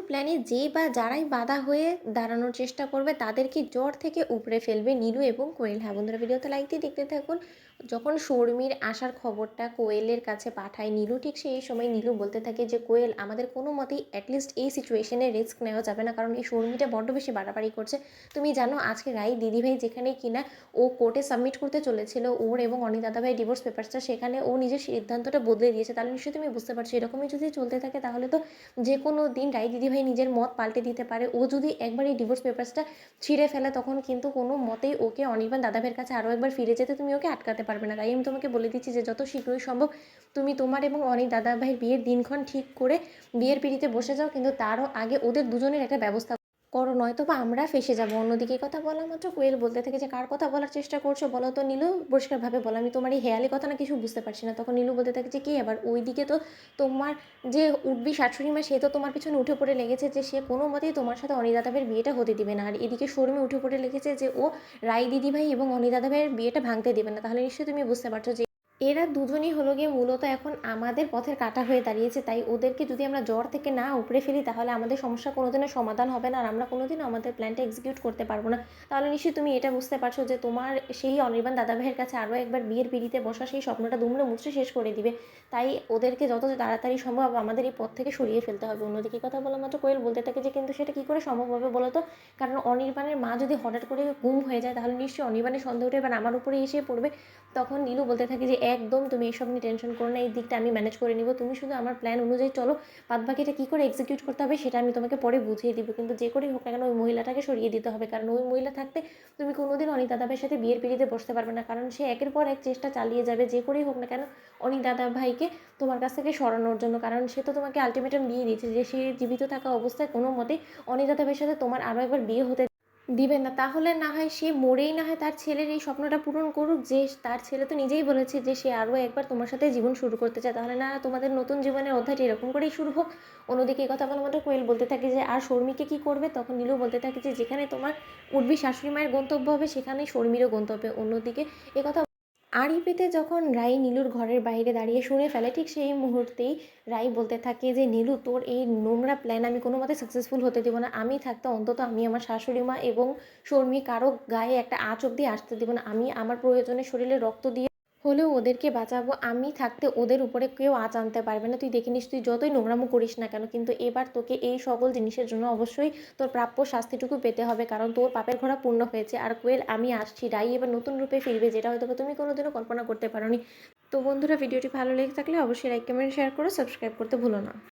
প্ল্যানে যে বা যারাই বাধা হয়ে দাঁড়ানোর চেষ্টা করবে তাদেরকে জ্বর থেকে উপড়ে ফেলবে নীলু এবং কোয়েল। হ্যাঁ বন্ধুরা, ভিডিওতে লাইক দিয়ে দেখতে থাকুন। যখন শর্মির আসার খবরটা কোয়েলের কাছে পাঠায় নীলু, ঠিক সেই সময় নীলু বলতে থাকে যে কোয়েল, আমাদের কোনো মতেই অ্যাটলিস্ট এই সিচুয়েশনে রিস্ক নেওয়া যাবে না, কারণ এই শর্মিটা বড্ড বেশি বাড়াবাড়ি করছে। তুমি জানো আজকে রাই দিদিভাই যেখানে কিনা ও কোর্টে সাবমিট করতে চলেছিল ওর এবং অনিক দাদাভাই ডিভোর্স পেপারসটা, সেখানে ও নিজের সিদ্ধান্তটা বদলে দিয়েছে। তাহলে নিশ্চয়ই তুমি বুঝতে পারছো এরকমই যদি চলতে থাকে তাহলে তো যে কোনো দিন রাই দিদিভাই নিজের মত পাল্টে দিতে পারে। ও যদি একবার এই ডিভোর্স পেপারসটা ছিঁড়ে ফেলে তখন কিন্তু কোনো মতেই ওকে অনির্বাণ দাদাভাইয়ের কাছে আরও একবার ফিরে যেতে তুমি ওকে আটকাতে পারবে না। তাই আমি তোমাকে বলে দিচ্ছি যে যত শীঘ্রই সম্ভব তুমি তোমার এবং অনিক দাদাভাইয়ের বিয়ের দিনক্ষণ ঠিক করে বিয়ের পিড়িতে বসে যাও, কিন্তু তারও আগে ওদের দুজনের একটা ব্যবস্থা করো, নয়তো বা আমরা ফেসে যাবো। অন্যদিকে কথা বলা মাত্র কোয়েল বলতে থাকে যে কার কথা বলার চেষ্টা করছো বলো তো নীলু, পরিষ্কারভাবে বলো, আমি তোমার এই হেয়ালি কথা না কিছু বুঝতে পারছি না। তখন নীলু বলতে থাকে যে কি আবার, ওইদিকে তো তোমার যে উঠবি শাশুড়ি মা সে তো তোমার পিছনে উঠে পড়ে লেগেছে যে সে কোনো মতেই তোমার সাথে অনিদাদাভাইয়ের বিয়েটা হতে দিবে না, আর এদিকে শর্মী উঠে পড়ে লেগেছে যে ও রাই দিদিভাই এবং অনিদাদাভাইয়ের বিয়েটা ভাঙতে দেবে না। তাহলে নিশ্চয়ই তুমি বুঝতে পারছো যে এরা দুজনই হলো গিয়ে মূলত এখন আমাদের পথের কাঁটা হয়ে দাঁড়িয়েছে। তাই ওদেরকে যদি আমরা জ্বর থেকে না উপড়ে ফেলি তাহলে আমাদের সমস্যা কোনোদিনও সমাধান হবে না, আর আমরা কোনোদিনও আমাদের প্ল্যানটা এক্সিকিউট করতে পারবো না। তাহলে নিশ্চয়ই তুমি এটা বুঝতে পারছো যে তোমার সেই অনির্বাণ দাদাভাইয়ের কাছে আরও একবার বিয়ের পিড়িতে বসা সেই স্বপ্নটা দুমড়ে মুচড়ে শেষ করে দিবে। তাই ওদেরকে যত তাড়াতাড়ি সম্ভব আমাদের এই পথ থেকে সরিয়ে ফেলতে হবে। অন্যদিকে কথা বলা মাত্র কোয়েল বলতে থাকে যে কিন্তু সেটা কী করে সম্ভব হবে বলো তো, কারণ অনির্বাণের মা যদি হঠাৎ করে গুম হয়ে যায় তাহলে নিশ্চয়ই অনির্বাণের সন্দেহটা এবার আমার উপরে এসে পড়বে। তখন নীলু বলতে থাকে যে একদম তুমি এসব নিয়ে টেনশন করো না, এই দিকটা আমি ম্যানেজ করে নিব, তুমি শুধু আমার প্ল্যান অনুযায়ী চলো, বাদবাকিটা কী করে এক্সিকিউট করতে হবে সেটা আমি তোমাকে পরে বুঝিয়ে দিব, কিন্তু যে করেই হোক না কেন ওই মহিলাটাকে সরিয়ে দিতে হবে, কারণ ওই মহিলা থাকতে তুমি কোনোদিন অনিক দাদাভাইয়ের সাথে বিয়ের পিড়িতে বসতে পারবে না, কারণ সে একের পর এক চেষ্টা চালিয়ে যাবে যে করেই হোক না কেন অনিক দাদাভাইকে তোমার কাছ থেকে সরানোর জন্য, কারণ সে তো তোমাকে আলটিমেটাম দিয়ে দিয়েছে যে সে জীবিত থাকা অবস্থায় কোনো মতেই অনিক দাদাভাইয়ের সাথে তোমার আরও একবার বিয়ে হতে দিবেন না। তাহলে না হয় সে মরেই না হয় তার ছেলের এই স্বপ্নটা পূরণ করুক, যে তার ছেলে তো নিজেই বলেছে যে সে আরও একবার তোমার সাথে জীবন শুরু করতে চায়, তাহলে না তোমাদের নতুন জীবনের অধ্যায়টি এরকম করেই শুরু হোক। অন্যদিকে এই কথা বলা মাত্র কোয়েল বলতে থাকে যে আর শর্মিকে কী করবে, তখন নীলু বলতে থাকে যে যেখানে তোমার উর্বি শাশুড়ি মায়ের গন্তব্য হবে সেখানেই শর্মিরও গন্তব্য। অন্যদিকে কথা আড়ি পেতে যখন রাই নীলুর ঘরের বাইরে দাঁড়িয়ে শুনে ফেলে, ঠিক সেই মুহূর্তেই রাই বলতে থাকে যে নীলু, তোর এই নোংরা প্ল্যান আমি কোনো মতে সাকসেসফুল হতে দেবো না। আমি থাকতে অন্তত আমি আমার শাশুড়ি মা এবং শর্মী কারো গায়ে একটা আঁচ অব্দি আসতে দেবো না। আমি আমার প্রয়োজনে শরীরে রক্ত দিয়ে হলেও ওদেরকে বাঁচাবো। আমি থাকতে ওদের উপরে কেউ আঁচ আনতে পারবে না। তুই দেখে নিস, তুই যতই নোংরামো করিস না কেন, কিন্তু এবার তোকে এই সকল জিনিসের জন্য অবশ্যই তোর প্রাপ্য শাস্তিটুকু পেতে হবে, কারণ তোর পাপের ঘোড়া পূর্ণ হয়েছে। আর কোয়েল, আমি আসছি, রাই এবার নতুন রূপে ফিরবে, যেটা হয়তো তুমি কোনোদিনও কল্পনা করতে পারোনি। তো বন্ধুরা, ভিডিওটি ভালো লেগে থাকলে অবশ্যই লাইক কমেন্ট শেয়ার করো, সাবস্ক্রাইব করতে ভুলো না।